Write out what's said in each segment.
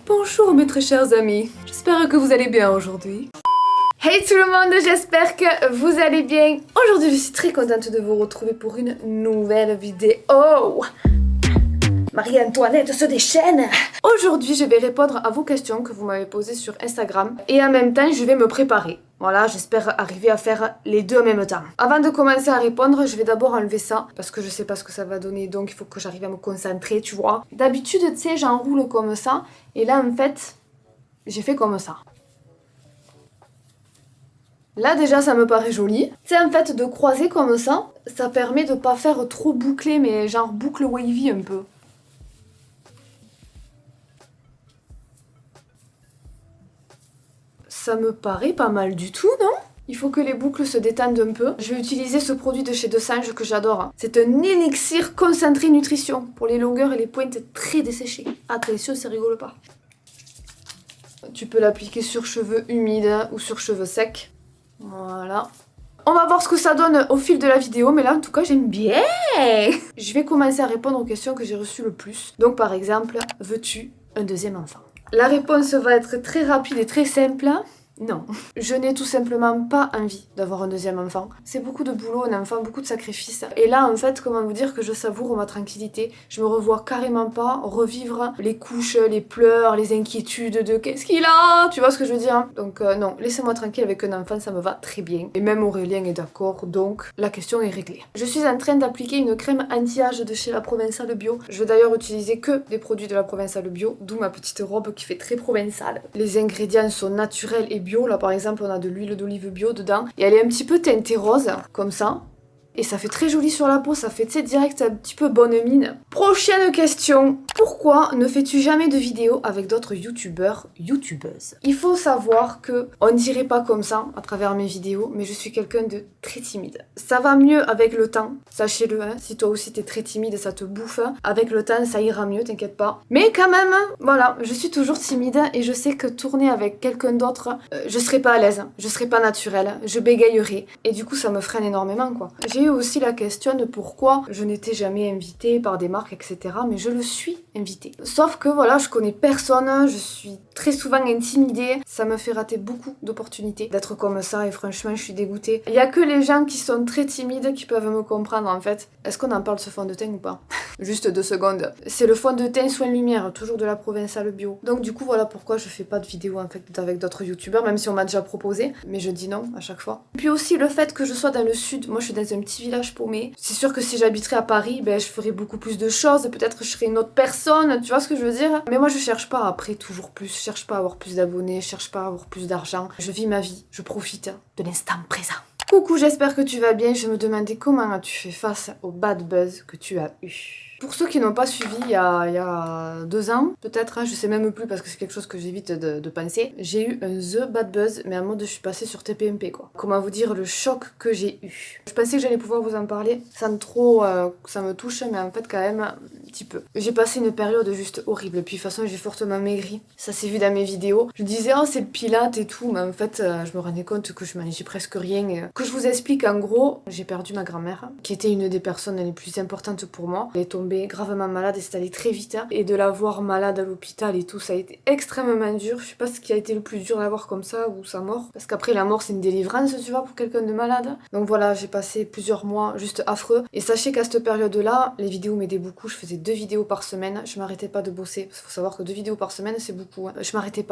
Bonjour mes très chers amis, j'espère que vous allez bien aujourd'hui. Hey tout le monde, j'espère que vous allez bien. Aujourd'hui je suis très contente de vous retrouver pour une nouvelle vidéo. Marie-Antoinette se déchaîne. Aujourd'hui je vais répondre à vos questions que vous m'avez posées sur Instagram et en même temps je vais me préparer. Voilà, j'espère arriver à faire les deux en même temps. Avant de commencer à répondre, je vais d'abord enlever ça parce que je sais pas ce que ça va donner, donc il faut que j'arrive à me concentrer, tu vois. D'habitude, tu sais, j'enroule comme ça et là en fait, j'ai fait comme ça. Là déjà ça me paraît joli. Tu sais en fait de croiser comme ça permet de pas faire trop bouclé mais genre boucle wavy un peu. Ça me paraît pas mal du tout, non? Il faut que les boucles se détendent un peu. Je vais utiliser ce produit de chez Desange que j'adore. C'est un élixir concentré nutrition pour les longueurs et les pointes très desséchées. Attention, ça rigole pas. Tu peux l'appliquer sur cheveux humides ou sur cheveux secs. Voilà. On va voir ce que ça donne au fil de la vidéo, mais là en tout cas j'aime bien. Je vais commencer à répondre aux questions que j'ai reçues le plus. Donc par exemple, veux-tu un deuxième enfant? La réponse va être très rapide et très simple. Non, je n'ai tout simplement pas envie d'avoir un deuxième enfant. C'est beaucoup de boulot, un enfant, beaucoup de sacrifices. Et là, en fait, comment vous dire que je savoure ma tranquillité. Je me revois carrément pas revivre les couches, les pleurs, les inquiétudes de qu'est-ce qu'il a. Tu vois ce que je veux dire? Donc non, laissez-moi tranquille avec un enfant, ça me va très bien. Et même Aurélien est d'accord, donc la question est réglée. Je suis en train d'appliquer une crème anti-âge de chez La Provençale Bio. Je vais d'ailleurs utiliser que des produits de La Provençale Bio, d'où ma petite robe qui fait très provençale. Les ingrédients sont naturels et bio. Là par exemple on a de l'huile d'olive bio dedans et elle est un petit peu teintée rose comme ça et ça fait très joli sur la peau, ça fait tu sais direct un petit peu bonne mine. Prochaine question, pourquoi ne fais-tu jamais de vidéos avec d'autres youtubeurs, youtubeuses? Il faut savoir que on dirait pas comme ça à travers mes vidéos, mais je suis quelqu'un de très timide. Ça va mieux avec le temps, sachez-le, hein. Si toi aussi t'es très timide et ça te bouffe, avec le temps ça ira mieux, t'inquiète pas. Mais quand même, voilà, je suis toujours timide et je sais que tourner avec quelqu'un d'autre, je serai pas à l'aise, je serai pas naturelle, je bégayerai et du coup ça me freine énormément quoi. J'ai eu aussi la question de pourquoi je n'étais jamais invitée par des marques etc, mais je le suis invitée. Sauf que voilà, je connais personne, je suis très souvent intimidée, ça me fait rater beaucoup d'opportunités d'être comme ça et franchement je suis dégoûtée. Il y a que les gens qui sont très timides qui peuvent me comprendre en fait. Est-ce qu'on en parle de ce fond de teint ou pas? Juste 2 secondes. C'est le fond de teint soin lumière, toujours de La Provençale Bio. Donc du coup voilà pourquoi je fais pas de vidéos en fait avec d'autres youtubeurs, même si on m'a déjà proposé, mais je dis non à chaque fois. Puis aussi le fait que je sois dans le sud, moi je suis dans un petit village paumé. C'est sûr que si j'habiterais à Paris, ben je ferais beaucoup plus de choses, peut-être je serais une autre personne, tu vois ce que je veux dire? Mais moi je cherche pas après toujours plus, je cherche pas à avoir plus d'abonnés, je cherche pas à avoir plus d'argent. Je vis ma vie, je profite de l'instant présent. Coucou, j'espère que tu vas bien. Je me demandais comment as-tu fait face au bad buzz que tu as eu. Pour ceux qui n'ont pas suivi, il y a 2 ans, peut-être, hein, je sais même plus parce que c'est quelque chose que j'évite de penser, j'ai eu un The Bad Buzz, mais en mode je suis passée sur TPMP quoi. Comment vous dire le choc que j'ai eu. Je pensais que j'allais pouvoir vous en parler sans trop que ça me touche, mais en fait quand même un petit peu. J'ai passé une période juste horrible, puis de toute façon j'ai fortement maigri, ça s'est vu dans mes vidéos. Je disais oh c'est le pilate et tout, mais en fait je me rendais compte que je mangeais presque rien. Et que je vous explique en gros, j'ai perdu ma grand-mère, qui était une des personnes les plus importantes pour moi. Elle est tombée gravement malade et c'est allé très vite et de la voir malade à l'hôpital et tout ça a été extrêmement dur. Je sais pas ce qui a été le plus dur d'avoir comme ça ou sa mort parce qu'après la mort c'est une délivrance tu vois pour quelqu'un de malade. Donc voilà, j'ai passé plusieurs mois juste affreux et sachez qu'à cette période là les vidéos m'aidaient beaucoup. Je faisais 2 vidéos par semaine, je m'arrêtais pas de bosser parce qu'il faut savoir que 2 vidéos par semaine c'est beaucoup hein. Je m'arrêtais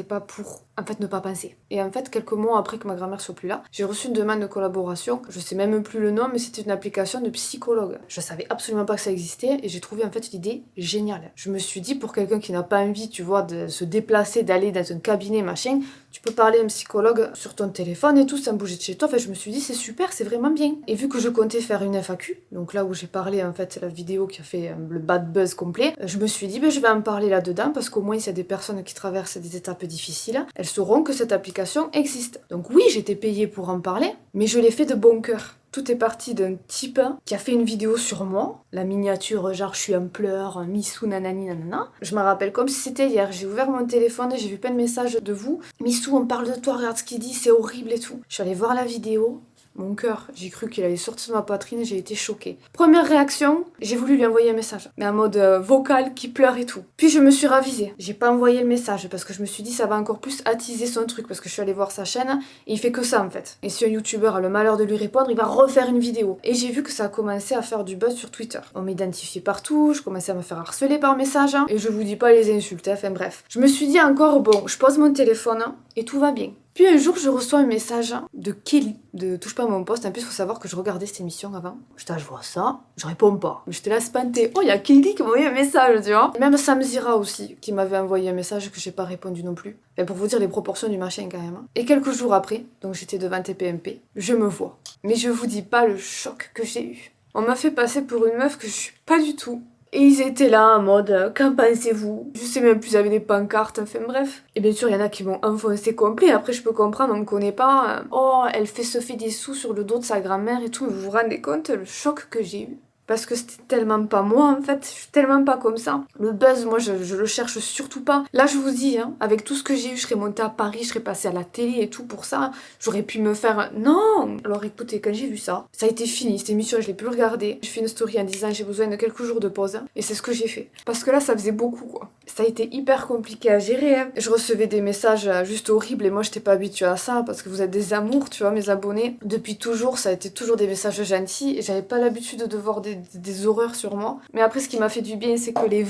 pas pour en fait ne pas penser. Et en fait quelques mois après que ma grand-mère soit plus là, j'ai reçu une demande de collaboration, je sais même plus le nom mais c'était une application de psychologue. Je savais absolument pas que ça existait et j'ai trouvé en fait l'idée géniale. Je me suis dit pour quelqu'un qui n'a pas envie, tu vois, de se déplacer, d'aller dans un cabinet, machin, tu peux parler à un psychologue sur ton téléphone et tout, sans bouger de chez toi. Enfin, je me suis dit c'est super, c'est vraiment bien. Et vu que je comptais faire une FAQ, donc là où j'ai parlé en fait, la vidéo qui a fait le bad buzz complet, je me suis dit ben, je vais en parler là-dedans parce qu'au moins s'il y a des personnes qui traversent des étapes difficiles, elles sauront que cette application existe. Donc oui, j'étais payée pour en parler, mais je l'ai fait de bon cœur. Tout est parti d'un type qui a fait une vidéo sur moi, la miniature genre je suis en pleurs, Missou nanani nanana. Je me rappelle comme si c'était hier, j'ai ouvert mon téléphone et j'ai vu plein de messages de vous. Missou on parle de toi, regarde ce qu'il dit, c'est horrible et tout. Je suis allée voir la vidéo, Mon cœur, j'ai cru qu'il allait sortir de ma poitrine, j'ai été choquée. Première réaction, j'ai voulu lui envoyer un message, mais en mode vocal qui pleure et tout. Puis je me suis ravisée, j'ai pas envoyé le message parce que je me suis dit ça va encore plus attiser son truc parce que je suis allée voir sa chaîne et il fait que ça en fait. Et si un youtubeur a le malheur de lui répondre, il va refaire une vidéo. Et j'ai vu que ça a commencé à faire du buzz sur Twitter. On m'identifiait partout, je commençais à me faire harceler par message, et je vous dis pas les insultes, enfin bref. Je me suis dit encore, bon, je pose mon téléphone et tout va bien. Puis un jour, je reçois un message de Kelly, de Touche pas à mon poste. En plus, il faut savoir que je regardais cette émission avant. Je vois ça, je réponds pas. Mais je te laisse panter. Oh, il y a Kelly qui m'a envoyé un message, tu vois. Même Sam Zira aussi, qui m'avait envoyé un message que j'ai pas répondu non plus. Enfin, pour vous dire les proportions du machin quand même. Et quelques jours après, donc j'étais devant TPMP, je me vois. Mais je vous dis pas le choc que j'ai eu. On m'a fait passer pour une meuf que je suis pas du tout. Et ils étaient là en mode qu'en pensez-vous? Je sais même plus, ils avaient des pancartes, enfin bref. Et bien sûr, il y en a qui m'ont enfoncé complet. Après, je peux comprendre, on me connaît pas. Oh, elle se fait des sous sur le dos de sa grand-mère et tout. Mais vous vous rendez compte le choc que j'ai eu? Parce que c'était tellement pas moi en fait, je suis tellement pas comme ça. Le buzz, moi je le cherche surtout pas. Là je vous dis, hein, avec tout ce que j'ai eu, je serais montée à Paris, je serais passée à la télé et tout pour ça. J'aurais pu me faire... Non. Alors écoutez, quand j'ai vu ça, ça a été fini, cette émission je l'ai plus regardée. J'ai fait une story en disant j'ai besoin de quelques jours de pause. Et c'est ce que j'ai fait. Parce que là ça faisait beaucoup quoi. Ça a été hyper compliqué à gérer. Hein. Je recevais des messages juste horribles et moi j'étais pas habituée à ça parce que vous êtes des amours, tu vois, mes abonnés. Depuis toujours, ça a été toujours des messages gentils et j'avais pas l'habitude de voir des horreurs sur moi. Mais après, ce qui m'a fait du bien, c'est que mes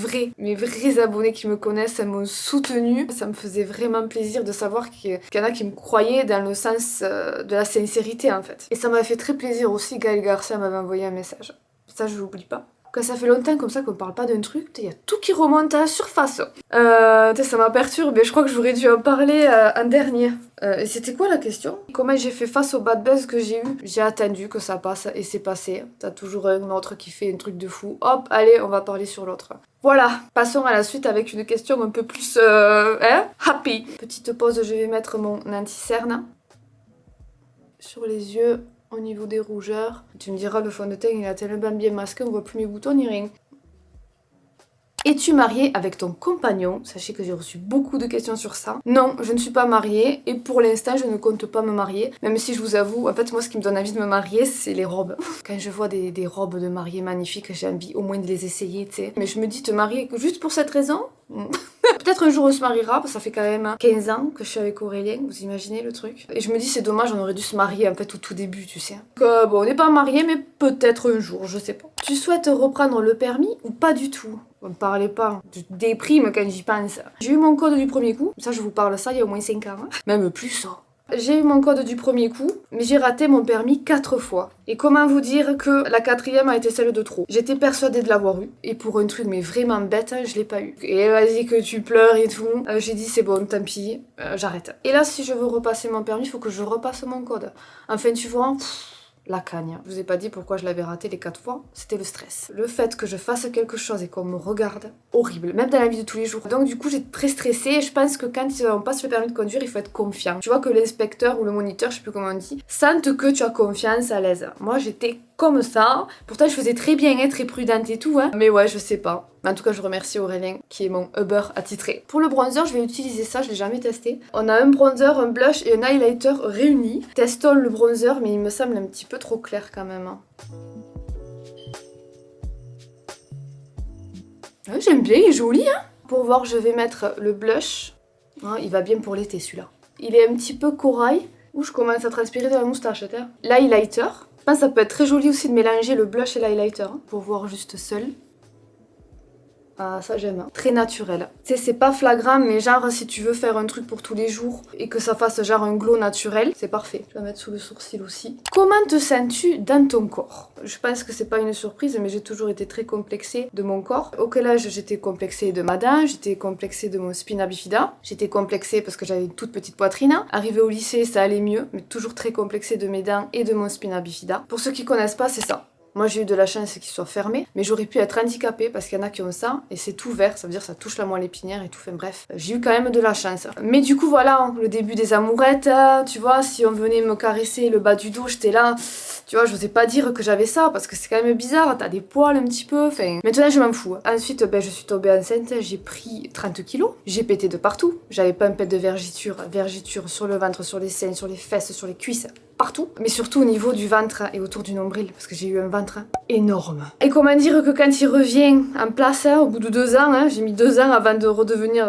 vrais abonnés qui me connaissent, m'ont soutenue. Ça me faisait vraiment plaisir de savoir qu'il y en a qui me croyaient dans le sens de la sincérité, en fait. Et ça m'a fait très plaisir aussi, Gaël Garcia m'avait envoyé un message. Ça, je l'oublie pas. Quand ça fait longtemps comme ça qu'on parle pas d'un truc, il y a tout qui remonte à la surface. Ça m'a perturbée, je crois que j'aurais dû en parler en dernier. Et c'était quoi la question? Comment j'ai fait face au bad buzz que j'ai eu? J'ai attendu que ça passe et c'est passé. T'as toujours un autre qui fait un truc de fou. Hop, allez, on va parler sur l'autre. Voilà, passons à la suite avec une question un peu plus happy. Petite pause, je vais mettre mon anti-cerne sur les yeux. Au niveau des rougeurs, tu me diras le fond de teint il a tellement bien masqué, on voit plus mes boutons ni rien. Es-tu mariée avec ton compagnon? Sachez que j'ai reçu beaucoup de questions sur ça. Non, je ne suis pas mariée et pour l'instant je ne compte pas me marier. Même si je vous avoue, en fait moi ce qui me donne envie de me marier c'est les robes. Quand je vois des robes de mariée magnifiques, j'ai envie au moins de les essayer, tu sais. Mais je me dis te marier juste pour cette raison? Peut-être un jour on se mariera, parce que ça fait quand même 15 ans que je suis avec Aurélien, vous imaginez le truc? Et je me dis c'est dommage, on aurait dû se marier en fait au tout début, tu sais. Donc bon, on n'est pas mariés, mais peut-être un jour, je sais pas. Tu souhaites reprendre le permis ou pas du tout? On ne parlait pas, je déprime quand j'y pense. J'ai eu mon code du premier coup, ça je vous parle ça il y a au moins 5 ans, hein. Même plus ça. J'ai eu mon code du premier coup, mais j'ai raté mon permis 4 fois. Et comment vous dire que la 4e a été celle de trop? J'étais persuadée de l'avoir eu, et pour un truc mais vraiment bête, je l'ai pas eu. Et vas-y que tu pleures et tout. J'ai dit c'est bon, tant pis, j'arrête. Et là si je veux repasser mon permis, il faut que je repasse mon code. Enfin tu vois... La cagne. Je vous ai pas dit pourquoi je l'avais raté les 4 fois, c'était le stress. Le fait que je fasse quelque chose et qu'on me regarde, horrible, même dans la vie de tous les jours. Donc du coup j'étais très stressée et je pense que quand on passe le permis de conduire, il faut être confiant. Tu vois que l'inspecteur ou le moniteur, je sais plus comment on dit, sente que tu as confiance, à l'aise. Moi j'étais comme ça, pourtant je faisais très bien, hein, très prudente et tout, hein. Mais ouais, je sais pas. Mais en tout cas, je remercie Aurélien qui est mon Uber attitré. Pour le bronzer, je vais utiliser ça, je l'ai jamais testé. On a un bronzer, un blush et un highlighter réunis. Testons le bronzer, mais il me semble un petit peu trop clair quand même. Ouais, j'aime bien, il est joli, hein. Pour voir, je vais mettre le blush. Hein, il va bien pour l'été celui-là. Il est un petit peu corail. Ouh, je commence à transpirer de la moustache, t'as. L'highlighter. Je pense que ça peut être très joli aussi de mélanger le blush et l'highlighter, hein, pour voir juste seul. Ah, ça j'aime. Très naturel. Tu sais, c'est pas flagrant, mais genre si tu veux faire un truc pour tous les jours et que ça fasse genre un glow naturel, c'est parfait. Je vais mettre sous le sourcil aussi. Comment te sens-tu dans ton corps? Je pense que c'est pas une surprise, mais j'ai toujours été très complexée de mon corps. Au quel âge j'étais complexée de ma dent, j'étais complexée de mon spina bifida, j'étais complexée parce que j'avais une toute petite poitrine. Arrivée au lycée, ça allait mieux, mais toujours très complexée de mes dents et de mon spina bifida. Pour ceux qui connaissent pas, c'est ça. Moi j'ai eu de la chance qu'il soit fermé, mais j'aurais pu être handicapée parce qu'il y en a qui ont ça, et c'est tout vert, ça veut dire que ça touche la moelle épinière et tout, enfin bref. J'ai eu quand même de la chance. Mais du coup voilà, hein, le début des amourettes, tu vois, si on venait me caresser le bas du dos, j'étais là, tu vois, je n'osais pas dire que j'avais ça, parce que c'est quand même bizarre, t'as des poils un petit peu, enfin... Maintenant je m'en fous. Ensuite, je suis tombée enceinte, j'ai pris 30 kilos, j'ai pété de partout, j'avais pas un pet de vergiture sur le ventre, sur les seins, sur les fesses, sur les cuisses. partout, mais surtout au niveau du ventre et autour du nombril, parce que j'ai eu un ventre énorme. Et comment dire que quand il revient en place, au bout de 2 ans, j'ai mis 2 ans avant de redevenir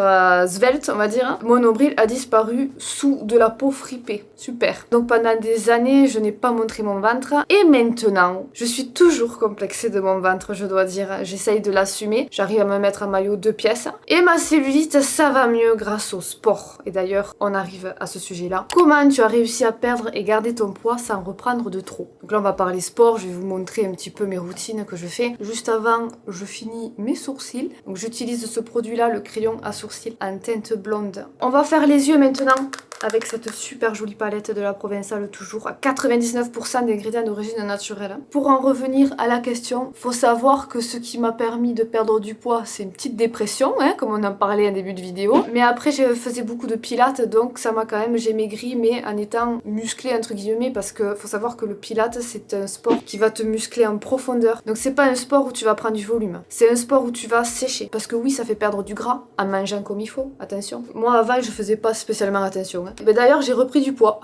svelte, on va dire, mon nombril a disparu sous de la peau fripée. Super. Donc pendant des années, je n'ai pas montré mon ventre, et maintenant, je suis toujours complexée de mon ventre, je dois dire. J'essaye de l'assumer, j'arrive à me mettre un maillot 2 pièces, et ma cellulite, ça va mieux grâce au sport. Et d'ailleurs, on arrive à ce sujet-là. Comment tu as réussi à perdre et garder ton poids sans reprendre de trop? Donc là, on va parler sport, je vais vous montrer un petit peu mes routines que je fais. Juste avant, je finis mes sourcils. Donc j'utilise ce produit-là, le crayon à sourcils en teinte blonde. On va faire les yeux maintenant avec cette super jolie palette de la Provençale, toujours à 99% d'ingrédients d'origine naturelle. Pour en revenir à la question, faut savoir que ce qui m'a permis de perdre du poids, c'est une petite dépression, comme on en parlait en début de vidéo. Mais après, je faisais beaucoup de pilates, donc ça m'a quand même, j'ai maigri, mais en étant musclé entre guillemets, parce que faut savoir que le pilates, c'est un sport qui va te muscler en profondeur. Donc c'est pas un sport où tu vas prendre du volume, c'est un sport où tu vas sécher. Parce que oui, ça fait perdre du gras en mangeant comme il faut, attention. Moi avant, je faisais pas spécialement attention. Mais d'ailleurs, j'ai repris du poids.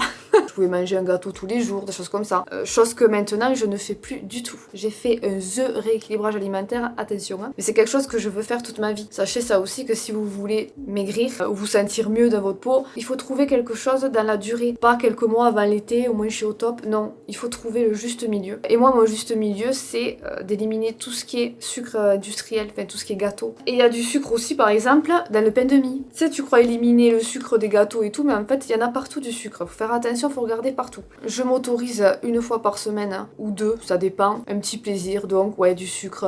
Je pouvais manger un gâteau tous les jours, des choses comme ça. Chose que maintenant, je ne fais plus du tout. J'ai fait un The rééquilibrage alimentaire, attention. Mais c'est quelque chose que je veux faire toute ma vie. Sachez ça aussi que si vous voulez maigrir ou vous sentir mieux dans votre peau, il faut trouver quelque chose dans la durée. Pas quelques mois avant l'été, au moins je suis au top. Non, il faut trouver le juste milieu. Et moi, mon juste milieu, c'est d'éliminer tout ce qui est sucre industriel, enfin tout ce qui est gâteau. Et il y a du sucre aussi, par exemple, dans le pain de mie. Tu sais, tu crois éliminer le sucre des gâteaux et tout, mais en fait, il y en a partout du sucre. Faut faire attention, faut regarder partout. Je m'autorise 1 fois par semaine ou 2, ça dépend. Un petit plaisir, donc ouais, du sucre,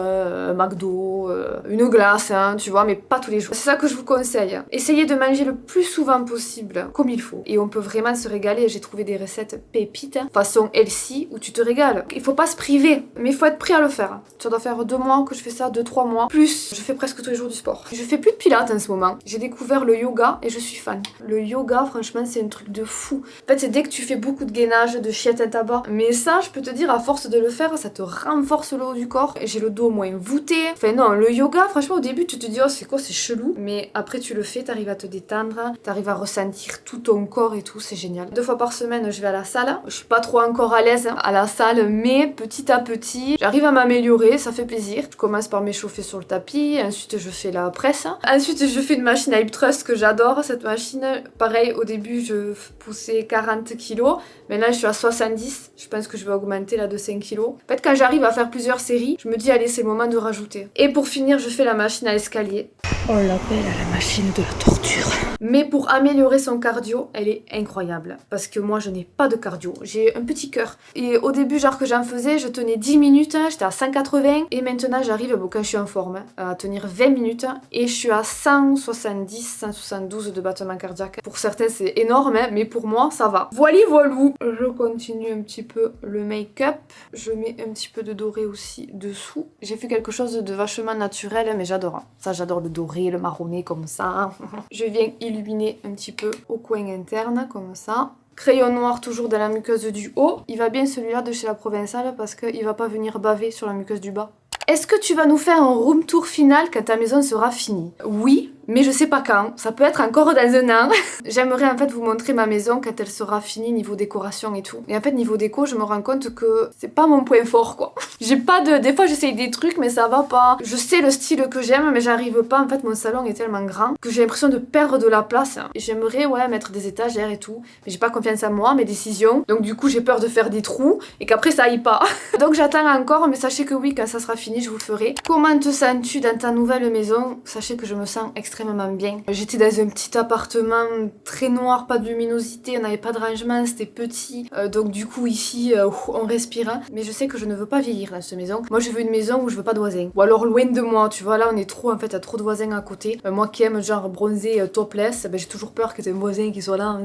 McDo, une glace, tu vois, mais pas tous les jours. C'est ça que je vous conseille. Essayez de manger le plus souvent possible, comme il faut. Et on peut vraiment se régaler. J'ai trouvé des recettes pépites, façon healthy, où tu te régales. Il faut pas se priver, mais il faut être prêt à le faire. Ça doit faire 2 mois que je fais ça, 2-3 mois. Plus, je fais presque tous les jours du sport. Je fais plus de pilates en ce moment. J'ai découvert le yoga et je suis fan. Le yoga, franchement, c'est un truc de fou. En fait, c'est dès que tu fais beaucoup de gainage, de chiettes à tabac. Mais ça, je peux te dire, à force de le faire, ça te renforce le haut du corps. Et j'ai le dos moins voûté. Enfin non, le yoga, franchement, au début, tu te dis, oh, c'est quoi, c'est chelou. Mais après, tu le fais, t'arrives à te détendre, t'arrives à ressentir tout ton corps et tout, c'est génial. 2 fois par semaine, je vais à la salle. Je suis pas trop encore à l'aise à la salle, mais petit à petit, j'arrive à m'améliorer, ça fait plaisir. Je commence par m'échauffer sur le tapis, ensuite je fais la presse. Ensuite, je fais une machine à hip thrust que j'adore. Cette machine, pareil, au début, je poussais 40 kilos. Maintenant, je suis à 70. Je pense que je vais augmenter là de 5 kilos. En fait, quand j'arrive à faire plusieurs séries, je me dis, allez, c'est le moment de rajouter. Et pour finir, je fais la machine à escalier. On l'appelle la machine de la torture. Mais pour améliorer son cardio, elle est incroyable. Parce que moi, je n'ai pas de cardio. J'ai un petit cœur. Et au début, genre que j'en faisais, je tenais 10 minutes, j'étais à 180. Et maintenant, j'arrive, bon, quand je suis en forme, à tenir 20 minutes. Et je suis à 170, 172 de battements cardiaques. Pour certains, c'est énorme, mais pour moi, ça va. Voilà, voilou. Je continue un petit peu le make-up. Je mets un petit peu de doré aussi dessous. J'ai fait quelque chose de vachement naturel, mais j'adore. Ça, j'adore le doré, le marronné comme ça. Je viens illuminer un petit peu au coin interne, comme ça. Crayon noir toujours dans la muqueuse du haut. Il va bien celui-là de chez la Provençale parce qu'il va pas venir baver sur la muqueuse du bas. Est-ce que tu vas nous faire un room tour final quand ta maison sera finie? Oui, mais je sais pas quand. Ça peut être encore dans un an. J'aimerais en fait vous montrer ma maison quand elle sera finie niveau décoration et tout. Et en fait niveau déco, je me rends compte que c'est pas mon point fort quoi. J'ai pas de... Des fois j'essaye des trucs mais ça va pas. Je sais le style que j'aime mais j'arrive pas. En fait mon salon est tellement grand que j'ai l'impression de perdre de la place. Et j'aimerais ouais mettre des étagères et tout. Mais j'ai pas confiance en moi, mes décisions. Donc du coup j'ai peur de faire des trous et qu'après ça aille pas. Donc j'attends encore mais sachez que oui quand ça sera fini je vous le ferai. Comment te sens-tu dans ta nouvelle maison? Sachez que je me sens extrêmement bien. J'étais dans un petit appartement très noir, pas de luminosité, on n'avait pas de rangement, c'était petit. Donc du coup ici on respire. Mais je sais que je ne veux pas vieillir dans cette maison. Moi je veux une maison où je veux pas de voisins. Ou alors loin de moi, tu vois, là on est trop en fait, il y a trop de voisins à côté. Moi qui aime genre bronzer topless, ben, j'ai toujours peur que t'aies un voisin qui soit là.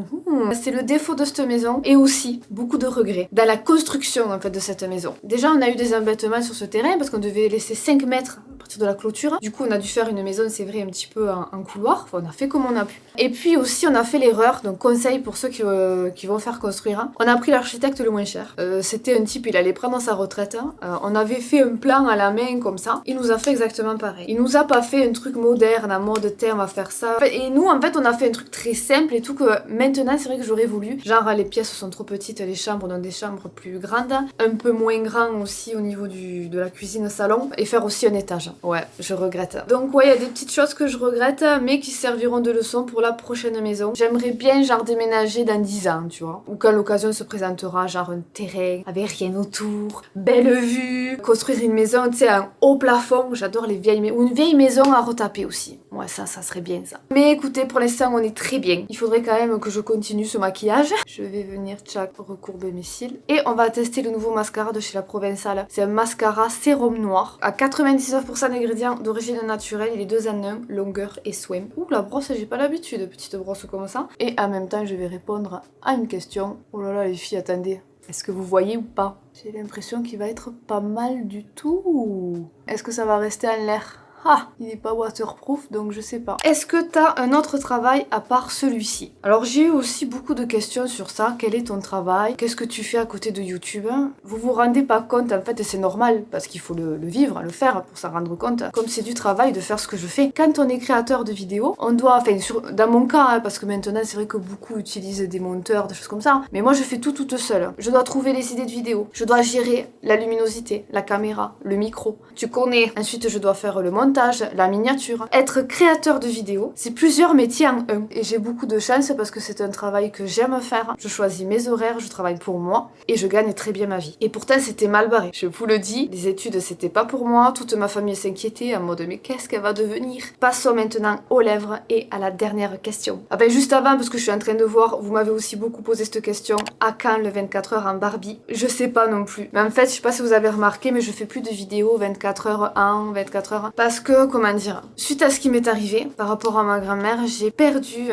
C'est le défaut de cette maison. Et aussi beaucoup de regrets dans la construction en fait de cette maison. Déjà on a eu des embêtements sur ce terrain parce qu'on devait laisser 5 mètres partir de la clôture. Du coup, on a dû faire une maison, c'est vrai, un petit peu en couloir. Enfin, on a fait comme on a pu. Et puis aussi, on a fait l'erreur, donc conseil pour ceux qui vont faire construire. On a pris l'architecte le moins cher. C'était un type, il allait prendre sa retraite. On avait fait un plan à la main comme ça. Il nous a fait exactement pareil. Il nous a pas fait un truc moderne, à mode terre, on va faire ça. Et nous, en fait, on a fait un truc très simple et tout que maintenant, c'est vrai que j'aurais voulu. Genre, les pièces sont trop petites, les chambres dans des chambres plus grandes. Un peu moins grand aussi au niveau de la cuisine-salon. Et faire aussi un étage. Ouais, je regrette. Donc ouais, il y a des petites choses que je regrette, mais qui serviront de leçon pour la prochaine maison. J'aimerais bien genre déménager dans 10 ans, tu vois. Ou quand l'occasion se présentera, genre un terrain avec rien autour, belle vue, construire une maison, tu sais, un haut plafond. J'adore les vieilles maisons. Ou une vieille maison à retaper aussi. Ouais, ça serait bien ça. Mais écoutez, pour l'instant, on est très bien. Il faudrait quand même que je continue ce maquillage. Je vais venir, tchac, recourber mes cils. Et on va tester le nouveau mascara de chez La Provençale. C'est un mascara sérum noir à 99% d'ingrédients d'origine naturelle. Il est 2 en 1, longueur et soin. Ouh, la brosse, j'ai pas l'habitude, petite brosse comme ça. Et en même temps, je vais répondre à une question. Oh là là, les filles, attendez. Est-ce que vous voyez ou pas? J'ai l'impression qu'il va être pas mal du tout. Est-ce que ça va rester en l'air? Ah, il n'est pas waterproof, donc je sais pas. Est-ce que t'as un autre travail à part celui-ci? Alors j'ai eu aussi beaucoup de questions sur ça. Quel est ton travail? Qu'est-ce que tu fais à côté de YouTube? Vous vous rendez pas compte, en fait, et c'est normal, parce qu'il faut le vivre, le faire pour s'en rendre compte. Comme c'est du travail de faire ce que je fais. Quand on est créateur de vidéos, on doit, enfin, dans mon cas, parce que maintenant c'est vrai que beaucoup utilisent des monteurs, des choses comme ça, mais moi je fais tout toute seule. Je dois trouver les idées de vidéos. Je dois gérer la luminosité, la caméra, le micro. Tu connais. Ensuite, je dois faire le montage, la miniature. Être créateur de vidéos, c'est plusieurs métiers en un. Et j'ai beaucoup de chance parce que c'est un travail que j'aime faire. Je choisis mes horaires, je travaille pour moi et je gagne très bien ma vie. Et pourtant, c'était mal barré. Je vous le dis, les études, c'était pas pour moi. Toute ma famille s'inquiétait en mode mais qu'est-ce qu'elle va devenir? Passons maintenant aux lèvres et à la dernière question. Ah ben juste avant, parce que je suis en train de voir, vous m'avez aussi beaucoup posé cette question. À quand le 24 heures en Barbie? Je sais pas non plus. Mais en fait, je sais pas si vous avez remarqué, mais je fais plus de vidéos 24 heures en 24 heures. Parce que, comment dire, suite à ce qui m'est arrivé par rapport à ma grand-mère, j'ai perdu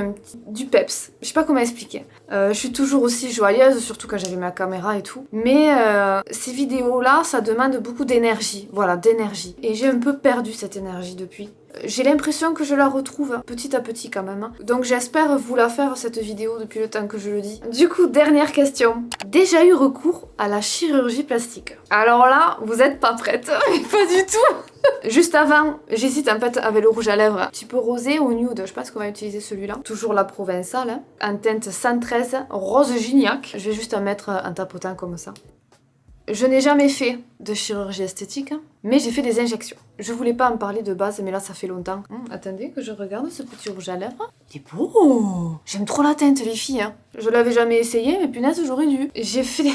du peps. Je sais pas comment expliquer. Je suis toujours aussi joyeuse, surtout quand j'avais ma caméra et tout. Mais ces vidéos-là, ça demande beaucoup d'énergie. Voilà, d'énergie. Et j'ai un peu perdu cette énergie depuis. J'ai l'impression que je la retrouve petit à petit quand même. Donc j'espère vous la faire cette vidéo depuis le temps que je le dis. Du coup, dernière question. Déjà eu recours à la chirurgie plastique? Alors là, vous êtes pas prête. Pas du tout. Juste avant, j'hésite en fait avec le rouge à lèvres un petit peu rosé ou nude. Je pense qu'on va utiliser celui-là. Toujours La Provençale, hein, en teinte 113, rose gignac. Je vais juste en mettre en tapotant comme ça. Je n'ai jamais fait de chirurgie esthétique, mais j'ai fait des injections. Je voulais pas en parler de base, mais là ça fait longtemps. Attendez que je regarde ce petit rouge à lèvres. Il est beau. J'aime trop la teinte les filles. Je l'avais jamais essayé, mais punaise j'aurais dû. J'ai fait...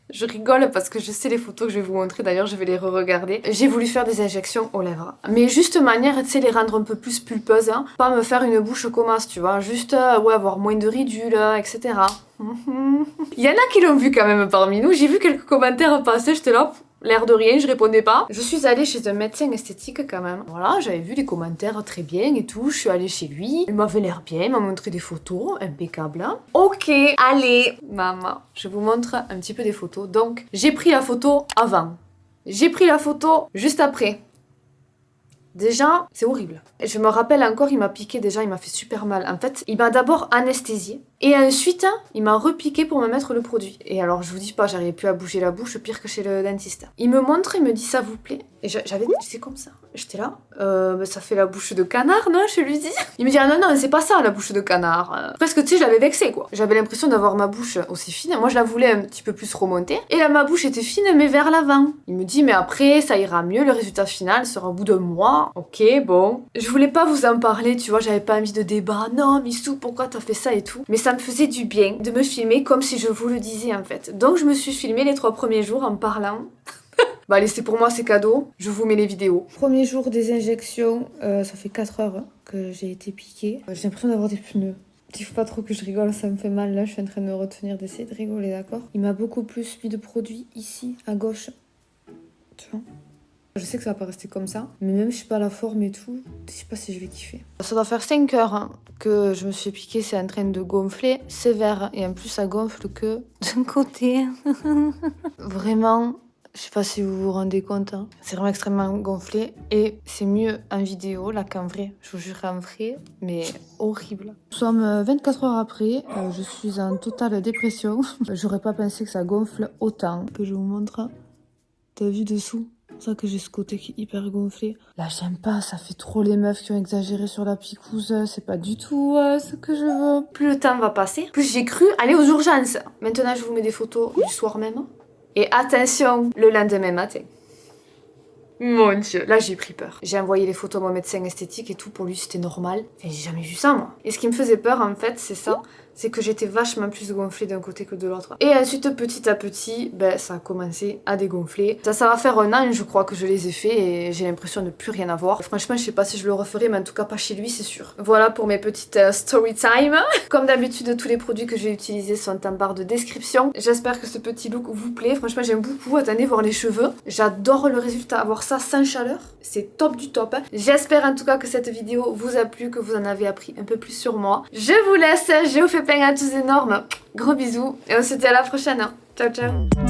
Je rigole parce que je sais les photos que je vais vous montrer, d'ailleurs je vais les re-regarder. J'ai voulu faire des injections aux lèvres. Mais juste manière, tu sais, les rendre un peu plus pulpeuses, hein. Pas me faire une bouche comme ça, tu vois. Juste, ouais, avoir moins de ridules, etc. Il y en a qui l'ont vu quand même parmi nous. J'ai vu quelques commentaires passer, j'étais là... L'air de rien, je répondais pas. Je suis allée chez un médecin esthétique quand même. Voilà, j'avais vu les commentaires très bien et tout. Je suis allée chez lui. Il m'avait l'air bien, il m'a montré des photos, impeccable. Ok, allez, maman, je vous montre un petit peu des photos. Donc, j'ai pris la photo avant. J'ai pris la photo juste après. Déjà, c'est horrible. Je me rappelle encore, il m'a piqué déjà, il m'a fait super mal. En fait, il m'a d'abord anesthésié. Et ensuite, il m'a repiqué pour me mettre le produit. Et alors, je vous dis pas, j'arrivais plus à bouger la bouche, pire que chez le dentiste. Il me montre, il me dit, ça vous plaît? Et j'avais dit, c'est comme ça. J'étais là, ça fait la bouche de canard, non? Je lui dis. Il me dit, ah non, non, c'est pas ça, la bouche de canard. Presque, tu sais, je l'avais vexé, quoi. J'avais l'impression d'avoir ma bouche aussi fine. Moi, je la voulais un petit peu plus remonter. Et là, ma bouche était fine, mais vers l'avant. Il me dit, mais après, ça ira mieux, le résultat final sera au bout d'un mois. Ok, bon. Je voulais pas vous en parler, tu vois, j'avais pas envie de débat. Non, Missou, pourquoi t'as fait ça et tout? Mais ça me faisait du bien de me filmer comme si je vous le disais, en fait. Donc, je me suis filmée les 3 premiers jours en parlant. Bah allez, c'est pour moi, c'est cadeau. Je vous mets les vidéos. Premier jour des injections, ça fait 4 heures que j'ai été piquée. J'ai l'impression d'avoir des pneus. Il faut pas trop que je rigole, ça me fait mal. Là, je suis en train de me retenir d'essayer de rigoler, d'accord? Il m'a beaucoup plus mis de produits ici, à gauche. Tu vois? Je sais que ça va pas rester comme ça, mais même je sais pas la forme et tout, je sais pas si je vais kiffer. Ça doit faire 5 heures que je me suis piquée, c'est en train de gonfler sévère. Et en plus, ça gonfle que d'un côté. Vraiment... Je sais pas si vous vous rendez compte, hein. C'est vraiment extrêmement gonflé et c'est mieux en vidéo là qu'en vrai. Je vous jure en vrai, mais horrible. Nous sommes 24 heures après, je suis en totale dépression. J'aurais pas pensé que ça gonfle autant. Que je vous montre. T'as vu dessous? C'est pour ça que j'ai ce côté qui est hyper gonflé. Là, j'aime pas, ça fait trop les meufs qui ont exagéré sur la picouse. C'est pas du tout ce que je veux. Plus le temps va passer, plus j'ai cru aller aux urgences. Maintenant, je vous mets des photos du soir même. Et attention, le lendemain matin. Mon Dieu, là j'ai pris peur. J'ai envoyé les photos à mon médecin esthétique et tout, pour lui c'était normal. Et j'ai jamais vu ça moi. Et ce qui me faisait peur en fait, c'est ça. C'est que j'étais vachement plus gonflée d'un côté que de l'autre. Et ensuite, petit à petit, ben, ça a commencé à dégonfler. Ça va faire 1 an, je crois, que je les ai faits et j'ai l'impression de plus rien avoir. Franchement, je sais pas si je le referai, mais en tout cas pas chez lui, c'est sûr. Voilà pour mes petites story time. Comme d'habitude, tous les produits que j'ai utilisés sont en barre de description. J'espère que ce petit look vous plaît. Franchement, j'aime beaucoup. Attendez, voir les cheveux. J'adore le résultat. Avoir ça sans chaleur, c'est top du top. J'espère en tout cas que cette vidéo vous a plu, que vous en avez appris un peu plus sur moi. Je vous laisse. Je vous fais plein à tous énormes. Gros bisous et on se dit à la prochaine. Ciao ciao.